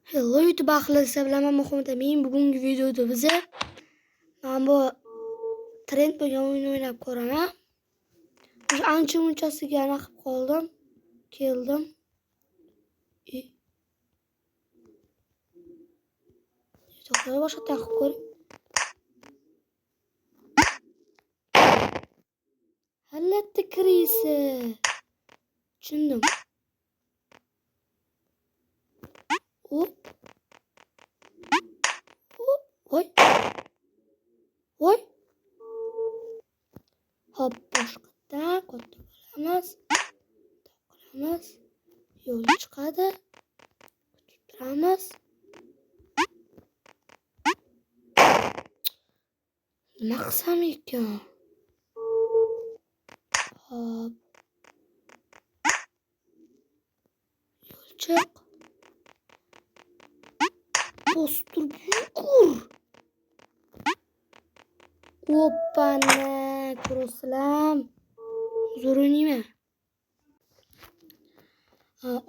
Hello YouTube ahli, sizlar bilan men Muhammad Amin. Bugungi videoda biza men bu trend bo'lgan o'yin o'ynab ko'raman. Biz ancha-munchasiga aniq qilib qoldim. Keldim. To'xtay boshqa taqib ko'ring. Halatda kirisi. Tushundim. Hop. Hop. Voy. Voy. Hop, boshqada katta bo'lamiz. Qilamiz. Yo'l chiqadi. Turamiz. Nima qilsam ekan? Hop. Yo'l chiq. Postur yugur. Oppana, ko'rasizlar. Zo'r o'ynayman.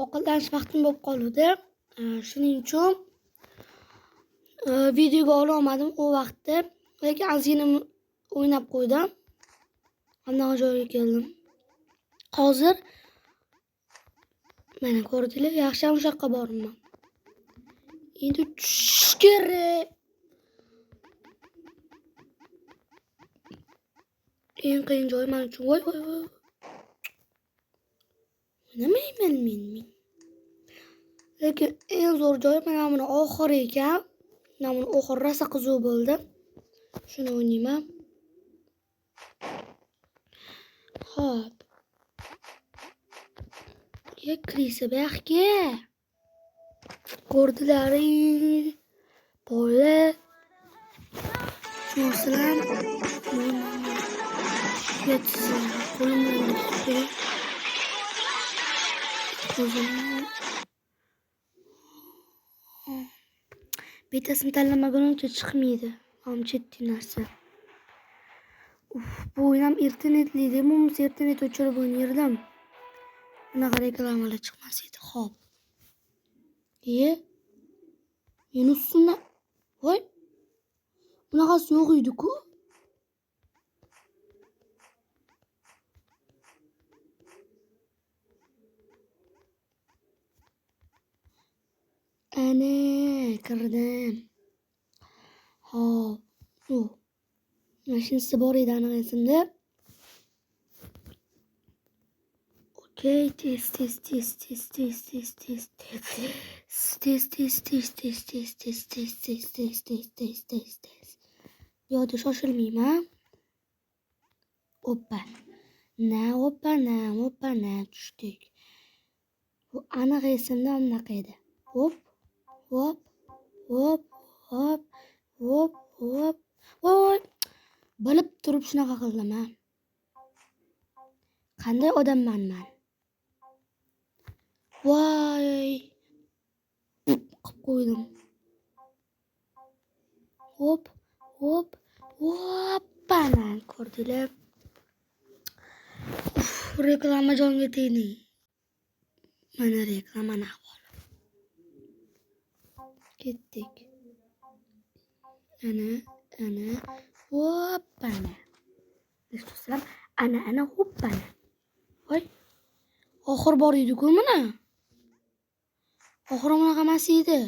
Ovqatlanish vaqtim bo'lib qoldi. Shuning uchun videoga ola olmadim u vaqtda. Lekin ozgina o'ynab qo'ydim. Hamma joyga keldim. Hozir mana ko'rdinglar, yaxshi ham uzoqqa boribman. Endi tushish kerak. Eng qiyin joy men uchun. Voy. O'ynamayman men. Lekin eng zo'r joy mana buni oxiri ekan. Mana buni oxiri rosa qiziq bo'ldi. Shuni o'ynayman. Hop. Kirisi baxga. Ko'rdilar. Bola. Shunisilar. Yetsin. Qo'limdan betasini tanlamagunimcha chiqmaydi. Ham chetdi narsa. Bu o'yin ham internetli demo, internet o'chirib o'ynardim. Bunaqa reklamalar chiqmas edi. Xo'p. Men ustidan voy. Bunaqasi yo'q edi-ku. Ana, kirdim. Hop. Mashinasi bor edi aniq esimda. Okey, test. Bu yerda shoshilmayman. Oppa. Na tushdik. Bu aniq esimda bunaqa edi. Hop. Voy. Bilib turib shunaqa qildim ha. Qanday odamman men? Voy. Qilib qo'ydim. Hop. Bana ko'rdinglar. Reklama jonga tegdi. Mana reklamani avval. Ketdik. Ana. Hoppana. Eshitibsizlar? Ana hoppana. Voy. Oxir bor edi-ku mana. Oxiri bunaqa emas edi.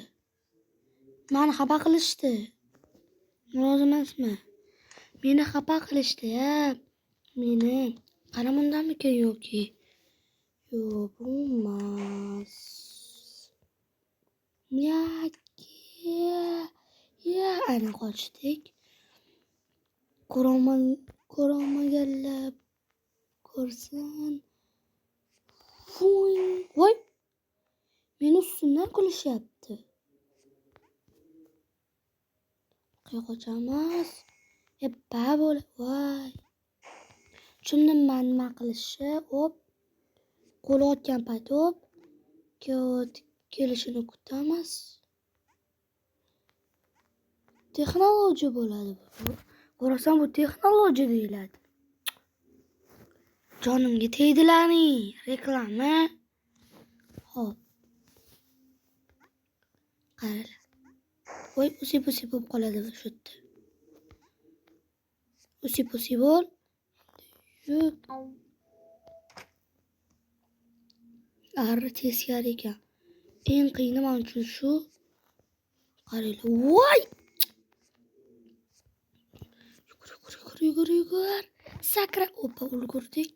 Meni xafa qilishdi. Rozi emasman. Meni xafa qilishdi, ha. Meni qaramundanmikan yoki? Yo'q, bo'lmas. Ana qochdik. Ko'rolmaganlar ko'rsin. Voy. Meni ustimdan kulishyapti. Qochamiz. Bo'la. Voy. Tushundim men nima qilishni. Hop. Qo'l otgan payt hop. Kelishini kutamiz. Texnologiya bo'ladi bu. Qarasam bu texnologiya deyiladi. Jonimga tegdilarni. Reklama. Hop. Qaralar. Voy, usi-pusi bo'lib qoladi shu yerda. Usi-pusi bo'l. Yuk. Arra teskari ekan. Eng qiyini men uchun shu. Qaranglar. Voy! Yugur. Sakra. Opa, ulgurdik.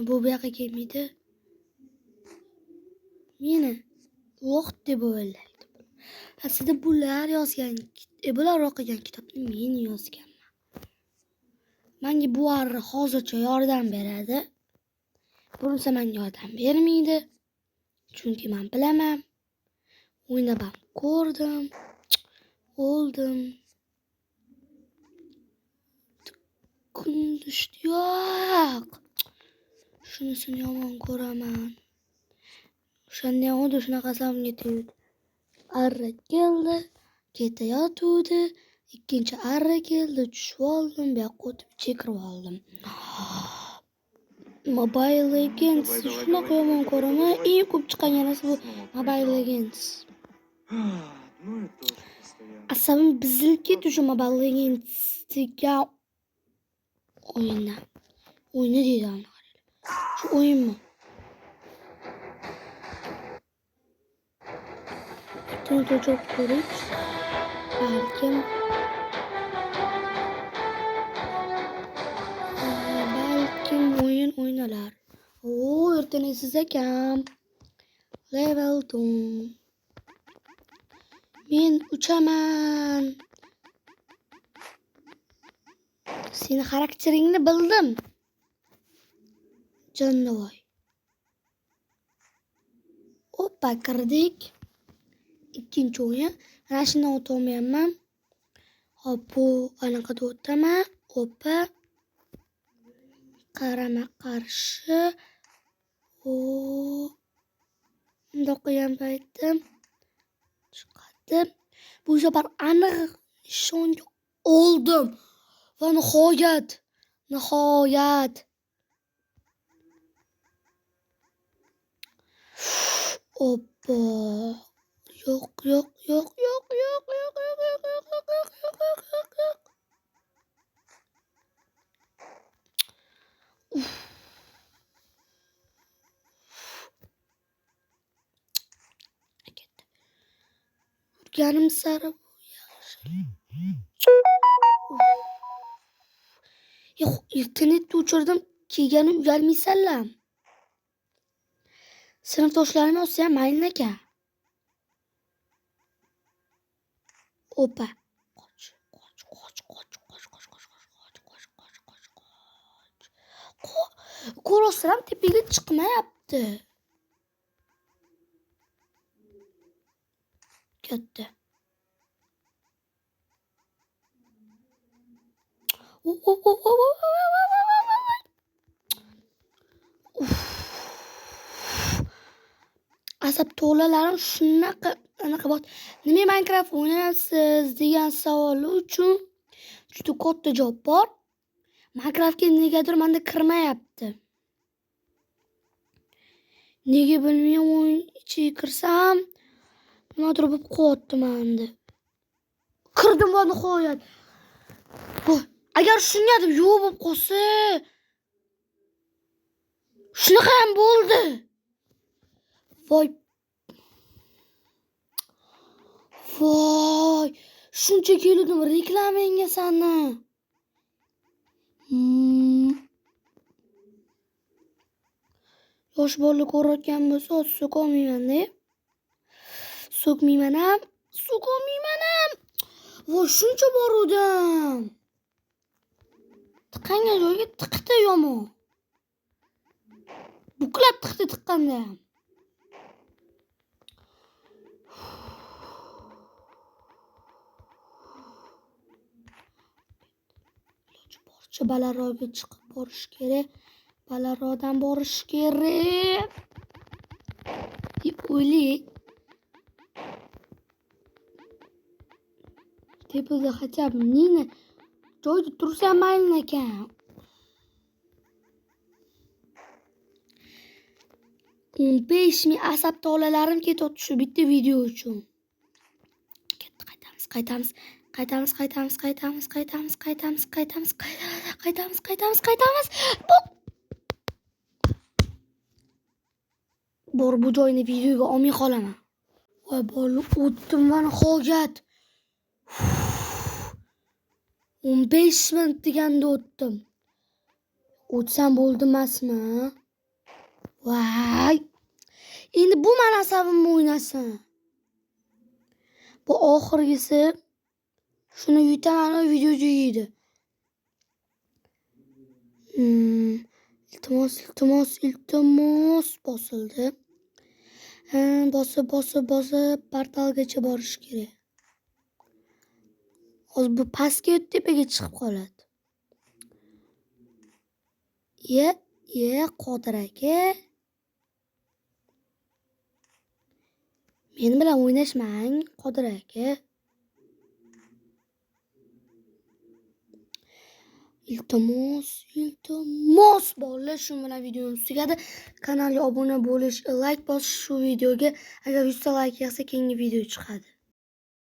Bu yoqqa kelmaydi. Meni vaqt deb o'ylaydi. Aslida bular yozgan, bular o'qigan kitobni men yozganman. Menga bu arra hozircha yordam beradi. Bo'lmasa menga yordam bermaydi. Chunki men bilaman. O'ynab ham ko'rdim. O'ldim. Kunduzdi yo'q. Shunisini yomon ko'raman. O'shandan o'di shunaqa asamga tegdi. Arra keldi, ketayotdi. Ikkinchi arra keldi, tushib oldim, bu yoqqa o'tib chekirib oldim. Mobile Legends shunaqa yomon ko'raman. Eng ko'p chiqqan narsa bu Mobile Legends. Asabim buzilib ketdi shu Mobile Legends degan o'yindan. O'yini deydi. Shu o'yinmi? Çok ko'rish. Balkim o'yin o'ynalar. Ertanasiz ekan. Level 2. Men uchaman. Seni xarakteringni bildim. Jonavoy. Hoppa, kirdik. İkinci o'yin. Mana shundan o'tolmayapman. Hop, bu anaqada o'taman. Hoppa. Qarama qarshi. Bundoq qilgan paytim chiqadi. Bu safar aniq nishonga oldim. Va nihoyat. Hoppa. Yo'q. Yurganim sari bu yaxshi. Internetni o'chirdim, kelgani uyalmaysanlar. Sinfdoshlarim olsa ham mayli ekan. Opa. Qoch. Ko'rosam tepaga chiqmayapti. Ketdi. Asab to'lalarim shunaqa bor. Nima Minecraft o'ynayapsiz degan savol uchun juda katta javob bor. Minecraftga negadir menda kirmayapti. Nega bilmayman, o'yin ichiga kirsam nimadir bo'lib qo'yapti menda. Kirdim va nihoyat. Agar shunga deb yo'q bo'lib qolsa, shunaqa ham bo'ldi. Voy. Shuncha keldim reklamangga sani. Yosh bola ko'rayotgan bo'lsa, so'kmayman ham. Voy, shuncha boruvdim. Tiqangan joyga tiqdi yomon. Buklab tiqdi tiqqanda. Balarorga chiqib borish kerak. Balarordan borish kerak. O'yli. Tepada хотя бы nini joyda tursa mayli ekan. 15.000 asab tolalarim ketyapti shu bitta video uchun. Qaytamiz. Bor bu joyni videoga olmay qolaman. Voy bolu o'tdim va nihoyat. 15 minut deganda o'tdim. O'tsam bo'ldi emasmi? Voy. Endi bu men asabimni o'ynasin. Bu oxirgisi. Shuni yutaman, o video jo'yidi. Iltimos bosildi. Bosib portalgacha borish kerak. Hozir bu pastga tepaga chiqib qoladi. Qodir aka. Men bilan o'ynashmang, Qodir aka. Iltimos bolalar, shu bilan videomiz tugadi. Kanalga obuna bo'lish, like bosish shu videoga. Agar 100 ta like yig'sa keyingi video chiqadi.